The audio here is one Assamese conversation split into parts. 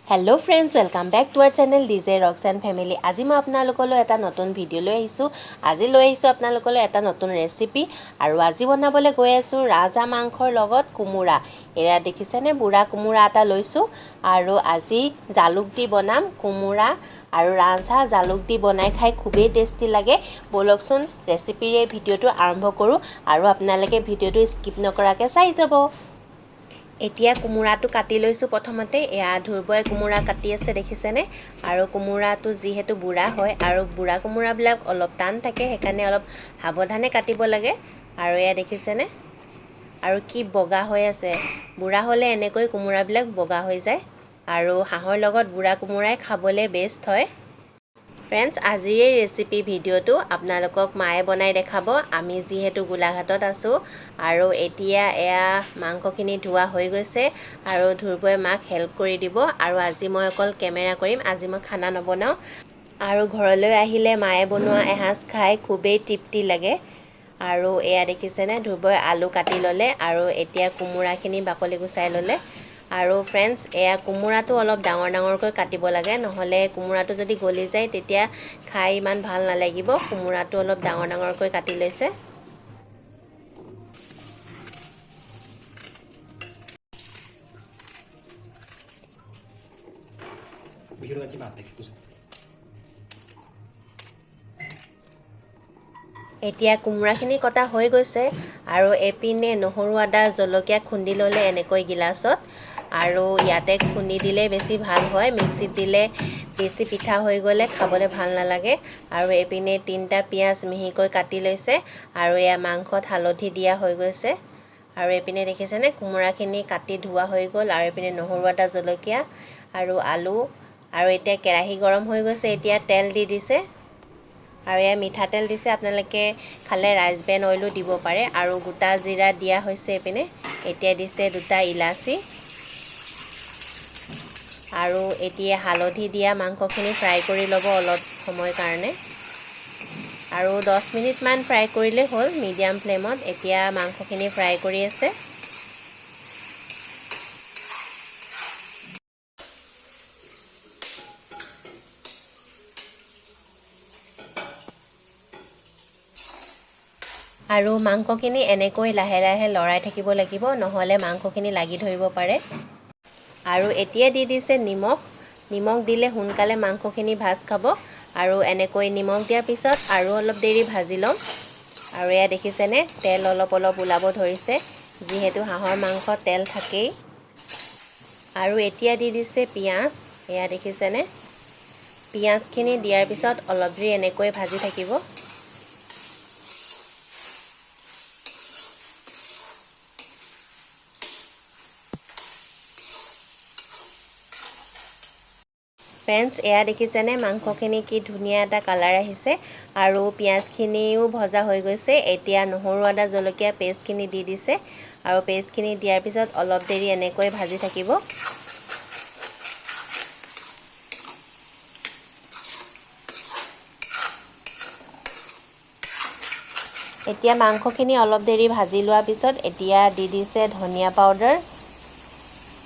Hello friends, welcome back to our channel DJ Rocks and Family. আজি মই আপোনালোকলৈ এটা নতুন ভিডিও লৈ আহিছো। আজি লৈ আহিছো আপোনালোকলৈ এটা নতুন ৰেচিপি আৰু আজি বনাবলৈ গৈ আছো ৰাজা মাংসৰ লগত কুমুৰা। এয়া দেখিছেনে বুঢ়া কুমুৰা এটা লৈছো আৰু আজি জালুক দি বনাম কুমুৰা আৰু ৰাজা জালুক দি বনাই খাই খুবেই টেষ্টি লাগে। বলকচোন ৰেচিপিৰ এই ভিডিওটো আৰম্ভ কৰো আৰু আপোনালোকে ভিডিওটো স্কিপ নকৰাকৈ চাই যাব। এতিয়া কুমুৰাটো কাটি লৈছো প্ৰথমতে এয়া ধুৰবই কুমুৰা কাটি আছে দেখিছেনে আৰু কুমুৰাটো যিহেতু বুঢ়া হয় আৰু বুঢ়া কুমুৰাবিলাক অলপ টান থাকে সেইকাৰণে অলপ সাৱধানে কাটিব লাগে আৰু এয়া দেখিছেনে আৰু কি বগা হৈ আছে বুঢ়া হলে এনেকৈ কুমুৰাবিলাক বগা হৈ যায় আৰু হাঁহৰ লগত বুঢ়া কুমুৰাই খাবলৈ বেষ্ট হয়। ফ্ৰেন্ডছ আজিৰ এই ৰেচিপি ভিডিওটো আপোনালোকক মায়ে বনাই দেখাব। আমি যিহেতু গোলাঘাটত আছো আৰু এতিয়া এয়া মাংসখিনি ধোৱা হৈ গৈছে আৰু ধুৰবই মাক হেল্প কৰি দিব আৰু আজি মই অকল কেমেৰা কৰিম। আজি মই খানা নবনাও আৰু ঘৰলৈ আহিলে মায়ে বনোৱা এসাঁজ খাই খুবেই তৃপ্তি লাগে। আৰু এয়া দেখিছেনে ধুৰবই আলু কাটি ল'লে আৰু এতিয়া কুমুৰাখিনি বাকলি গুচাই ল'লে আৰু ফ্ৰেন্ডছ এয়া কুমুৰাটো অলপ ডাঙৰ ডাঙৰকৈ কাটিব লাগে নহলে কুমুৰাটো যদি গলি যায় তেতিয়া খাই ইমান ভাল নালাগিব। কুমুৰাটো অলপ ডাঙৰ ডাঙৰকৈ কাটি লৈছে। এতিয়া কুমুৰাখিনি কটা হৈ গৈছে আৰু এপিনে নহৰু আদা জলকীয়া খুন্দি ল'লে এনেকৈ গিলাছত আৰু ইয়াতে খুন্দি দিলে বেছি ভাল হয়। মিক্সিত দিলে বেছি পিঠা হৈ গ'লে খাবলৈ ভাল নালাগে আৰু এপিনে তিনটা পিয়াজ মিহিকৈ কাটি লৈছে আৰু এয়া মাংসত হালধি দিয়া হৈ গৈছে আৰু এপিনে দেখিছেনে কুমুৰাখিনি কাটি ধোৱা হৈ গ'ল আৰু এপিনে নহৰু আদা জলকীয়া আৰু আলু আৰু এতিয়া কেৰাহী গৰম হৈ গৈছে। এতিয়া তেল দি দিছে আৰু এয়া মিঠাতেল দিছে। আপোনালোকে খালে ৰাইচ ব্ৰেন অইলো দিব পাৰে আৰু গোটা জিৰা দিয়া হৈছে এপিনে। এতিয়া দিছে দুটা ইলাচি আৰু এতিয়া হালধি দিয়া মাংসখিনি ফ্ৰাই কৰি ল'ব অলপ সময় কাৰণে আৰু 10 মিনিটমান ফ্ৰাই কৰিলে হ'ল মিডিয়াম ফ্লেমত। এতিয়া মাংসখিনি ফ্ৰাই কৰি আছে। আৰু মাংসখিনি এনেকৈ লাহে লাহে লৰাই থাকিব লাগিব নহলে মাংসখিনি লাগি ধৰিব পাৰে। আৰু এতিয়া দি দিছে নিমখ দিলে সোনকালে মাংসখিনি ভাজ খাব আৰু এনেকৈ নিমখ দিয়াৰ পিছত আৰু অলপ দেৰি ভাজি ল'ম আৰু এয়া দেখিছেনে তেল অলপ অলপ ওলাব ধৰিছে যিহেতু হাঁহৰ মাংসত তেল থাকেই। আৰু এতিয়া দি দিছে পিঁয়াজ। এয়া দেখিছেনে পিঁয়াজখিনি দিয়াৰ পিছত অলপ দেৰি এনেকৈ ভাজি থাকিব। ফ্ৰেন্ডছ এয়া দেখিছেনে মাংসখিনি কি ধুনীয়া এটা কালাৰ আহিছে আৰু পিঁয়াজখিনিও ভজা হৈ গৈছে। এতিয়া নহৰু আদা জলকীয়া পেষ্টখিনি দি দিছে আৰু পেষ্টখিনি দিয়াৰ পিছত অলপ দেৰি এনেকৈ ভাজি থাকিব। এতিয়া মাংসখিনি অলপ দেৰি ভাজি লোৱাৰ পিছত এতিয়া দি দিছে ধনিয়া পাউডাৰ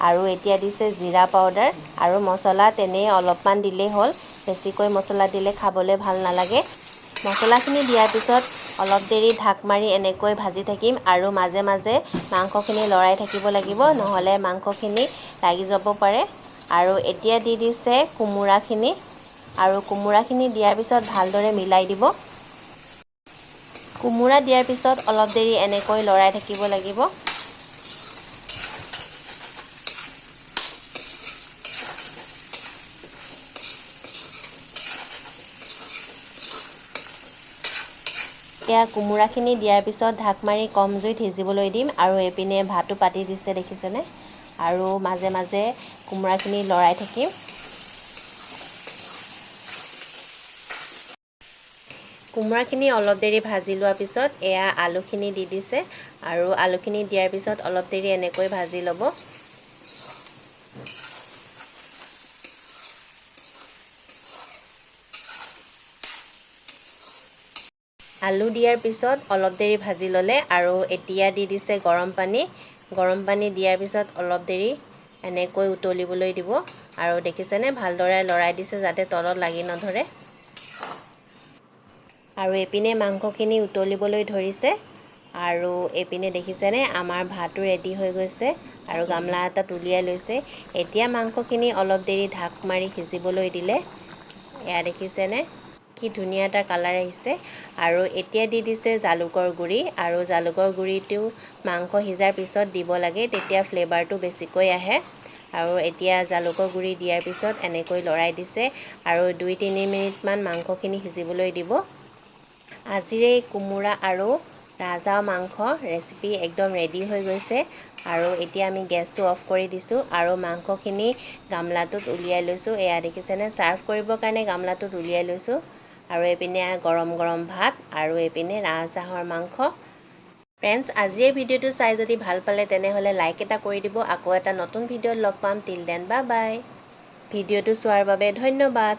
আৰু এতিয়া দিছে জিৰা পাউডাৰ আৰু মছলা তেনেই অলপমান দিলেই হ'ল। বেছিকৈ মছলা দিলে খাবলৈ ভাল নালাগে। মছলাখিনি দিয়াৰ পিছত অলপ দেৰি ঢাক মাৰি এনেকৈ ভাজি থাকিম আৰু মাজে মাজে মাংসখিনি লৰাই থাকিব লাগিব নহলে মাংসখিনি লাগি যাব পাৰে। আৰু এতিয়া দি দিছে কুমুৰাখিনি আৰু কুমুৰাখিনি দিয়াৰ পিছত ভালদৰে মিলাই দিব। কুমুৰা দিয়াৰ পিছত অলপ দেৰি এনেকৈ লৰাই থাকিব লাগিব। এতিয়া কুমুৰাখিনি দিয়াৰ পিছত ঢাক মাৰি কম জুইত সিজিবলৈ দিম আৰু এপিনে ভাতো পাতি দিছে দেখিছেনে আৰু মাজে মাজে কুমুৰাখিনি লৰাই থাকিম। কুমুৰাখিনি অলপ দেৰি ভাজি লোৱাৰ পিছত এয়া আলুখিনি দি দিছে আৰু আলুখিনি দিয়াৰ পিছত অলপ দেৰি এনেকৈ ভাজি ল'ব। আলু দিয়াৰ পিছত অলপ দেৰি ভাজি ল'লে আৰু এতিয়া দি দিছে গৰম পানী দিয়াৰ পিছত অলপ দেৰি এনেকৈ উতলিবলৈ দিব আৰু দেখিছেনে ভালদৰে লৰাই দিছে যাতে তলত লাগি নধৰে আৰু এপিনে মাংসখিনি উতলিবলৈ ধৰিছে আৰু এপিনে দেখিছেনে আমাৰ ভাতটো ৰেডি হৈ গৈছে আৰু গামলা এটাত উলিয়াই লৈছে এতিয়া মাংসখিনি অলপ দেৰি ঢাক মাৰি সিজিবলৈ দিলে এয়া দেখিছেনে কি ধুনীয়া এটা কালাৰ আহিছে আৰু এতিয়া দি দিছে জালুকৰ গুড়ি আৰু জালুকৰ গুড়িটো মাংস সিজাৰ পিছত দিব লাগে তেতিয়া ফ্লেভাৰটো বেছিকৈ আহে আৰু এতিয়া জালুকৰ গুড়ি দিয়াৰ পিছত এনেকৈ লৰাই দিছে আৰু 2-3 মিনিটমান মাংসখিনি সিজিবলৈ দিব আজিৰ এই কোমোৰা আৰু ৰাজহাঁহ মাংস ৰেচিপি একদম ৰেডি হৈ গৈছে আৰু এতিয়া আমি গেছটো অফ কৰি দিছোঁ আৰু মাংসখিনি গামলাটোত উলিয়াই লৈছোঁ এয়া দেখিছেনে সাৰ্ভ কৰিবৰ কাৰণে গামলাটোত উলিয়াই লৈছোঁ আৰু এপিনে গৰম গৰম ভাত আৰু এপিনে ৰাজহাঁহৰ মাংস ফ্ৰেণ্ডছ আজি এই ভিডিঅ'টো চাই যদি ভাল পালে তেনেহ'লে লাইক এটা কৰি দিব আকৌ এটা নতুন ভিডিঅ'ত লগ পাম টিল দেন বাই বাই ভিডিঅ'টো চোৱাৰ বাবে ধন্যবাদ